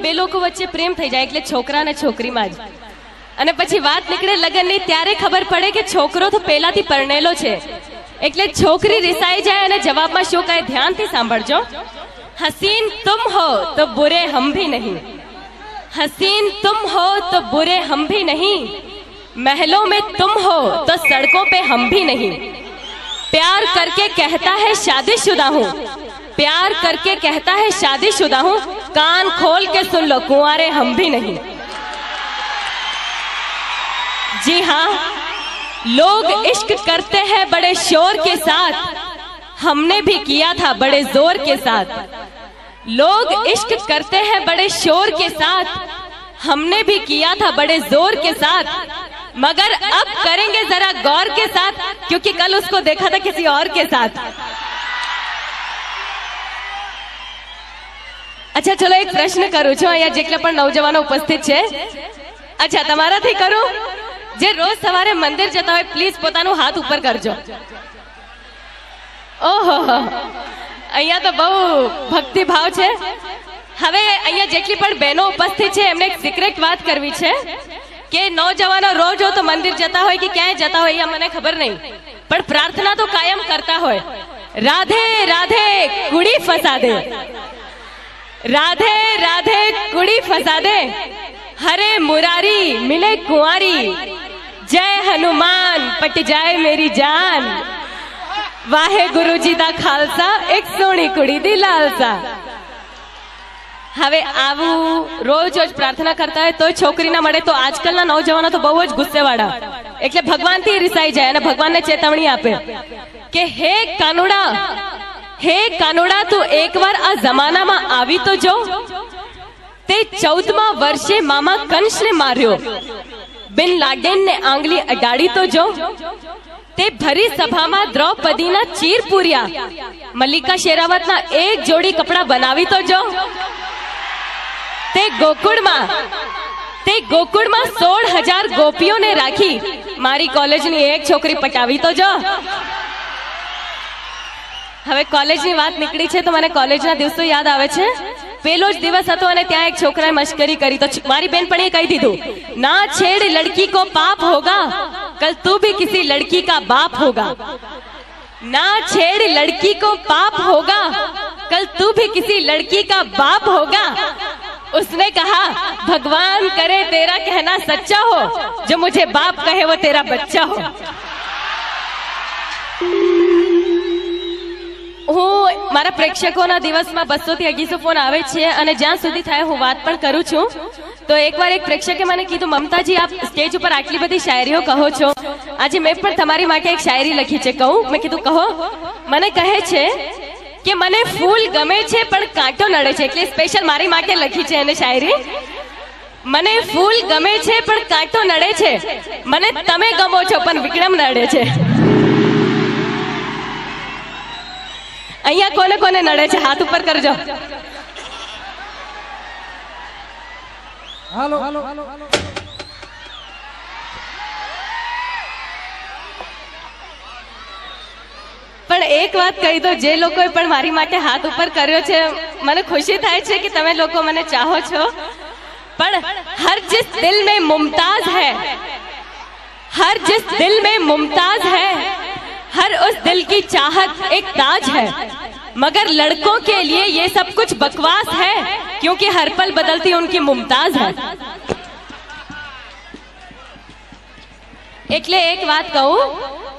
બે લોકો વચ્ચે પ્રેમ થઈ જાય એટલે છોકરા અને છોકરીમાં જ, અને પછી વાત નીકળે લગ્નની ત્યારે ખબર પડે કે છોકરો તો પહેલાથી પરણેલો છે, એટલે છોકરી રિસાઈ જાય અને જવાબમાં શું કહે ધ્યાનથી સાંભળજો। हसीन तुम हो तो बुरे हम भी नहीं, हसीन तुम हो तो बुरे हम भी नहीं, महलों में तुम हो तो सड़कों पे हम भी नहीं, प्यार करके कहता है शादीशुदा हूँ, प्यार करके कहता है शादीशुदा हूँ, कान खोल के सुन लो कुंवारे हम भी नहीं। जी हाँ, लोग इश्क करते हैं बड़े शोर के साथ, हमने भी किया था बड़े जोर के साथ, लोग इश्क करते हैं बड़े शोर के साथ, हमने भी किया था बड़े जोर के साथ, मगर अब करेंगे जरा गौर के साथ, क्योंकि कल उसको देखा था किसी और के साथ। अच्छा चलो एक प्रश्न करूं छो, अहींया जेटला पण नौजवानो उपस्थित छे, अच्छा तमाराथी करूं, जे रोज सवारे मंदिर जता होय प्लीज पोतानो हाथ ऊपर करजो। ओहो, अहींया तो बहु भक्ति भाव छे। हवे अहींया जेटली पण बहनो उपस्थित छे एमने एक सीक्रेट बात करवी छे के नौजवानो रोज हो तो मंदिर जता होय कि क्यांय जता होय मने खबर नहीं, पण प्रार्थना तो कायम करता होय, राधे राधे कुड़ी फसा दे, राधे राधे कुड़ी फसा दे, हरे मुरारी मिले कुंवारी, जय हनुमान पट जाए मेरी जान, वाहे गुरुजी दा खालसा एक सोनी कुड़ी दी लालसा। हवे आवू रोज रोज प्रार्थना करता है तो छोकरी ना मळे तो आजकलना नौजवानो तो बहु ज गुस्सेवाड़ा, એટલે ભગવાનથી રિસાઈ જાય અને ભગવાનને ચેતવણી આપે કે હે કાનુડા તું એકવાર આ જમાનામાં આવી તો જો, તે 14મા વર્ષે મામા કંસને માર્યો, બિન લાડેનને આંગળી અડાડી તો જો, તે ભરી સભામાં દ્રૌપદીના ચીર પૂર્યા, મલ્લિકા શેરાવતના એક જોડી કપડા બનાવી તો જો, તે ગોકુળમાં 16,000 ગોપીઓને રાખી, મારી કોલેજની એક છોકરી પટાવી તો જો। હવે કોલેજની વાત નીકળી છે તો મને કોલેજના દિવસો યાદ આવે છે। પેલો જ દિવસ હતો અને ત્યાં એક છોકરાએ મશ્કરી કરી તો મારી બેનપણીએ કહી દીધું, ના છેડ લડકી को पाप होगा, कल तू भी किसी लड़की का बाप होगा, ना छेड़ लड़की को पाप होगा, कल तू भी किसी लड़की का बाप होगा। उसने कहा भगवान करे तेरा कहना सच्चा हो, जो मुझे बाप कहे वो तेरा बच्चा हो। હું મારા પ્રેક્ષકોના દિવસમાં 200 થી 250 ફોન આવે છે અને જ્યાં સુધી થાય હું વાત પણ કરું છું। તો એકવાર એક પ્રેક્ષકે મને કીધું, મમતાજી આપ સ્ટેજ ઉપર આટલી બધી શાયરીઓ કહો છો, આજે મેં પણ તમારી માટે એક શાયરી લખી છે, કહું? મેં કીધું કહો। મને કહે છે કે મને ફૂલ ગમે છે પણ કાંટો નડે છે, એટલે સ્પેશિયલ મારી માટે લખી છે એને શાયરી। મને ફૂલ ગમે છે પણ કાંટો નડે છે, મને તમે ગમો છો પણ વિક્રમ નડે છે। અહીંયા કોને કોને નડે છે હાથ ઉપર કરજો। હાલો પણ એક વાત કહી દો, જે લોકોએ પણ મારી માટે હાથ ઉપર કર્યો છે મને ખુશી થાય છે કે તમે લોકો મને ચાહો છો, પણ હર जिस दिल में मुमताज है, हर जिस दिल में मुमताज है, हर उस दिल की चाहत एक ताज है, मगर लड़कों के लिए ये सब कुछ बकवास है, क्योंकि हर पल बदलती उनकी मुमताज है। એટલે એક વાત કહું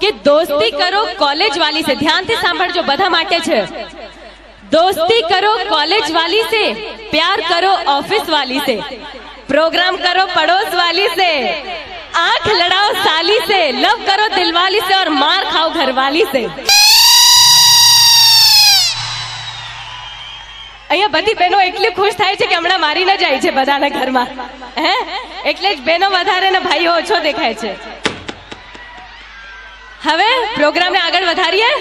કે દોસ્તી કરો કોલેજ વાલી से, ध्यान થી સાંભળજો બધા માટે છે। दोस्ती करो कॉलेज वाली से, प्यार करो ऑफिस वाली से, प्रोग्राम करो पड़ोस वाली से, आंख लड़ाओ साली से, लव करो दिलवाली से और मार खाओ घरवाली से। અહીંયા બધી બહેનો એટલી ખુશ થાય છે કે હમણાં મારી ન જાય છે બધાના ઘરમાં, હે એટલે જ બહેનો વધારે ને ભાઈઓ ઓછો દેખાય છે। હવે પ્રોગ્રામને આગળ વધારીએ।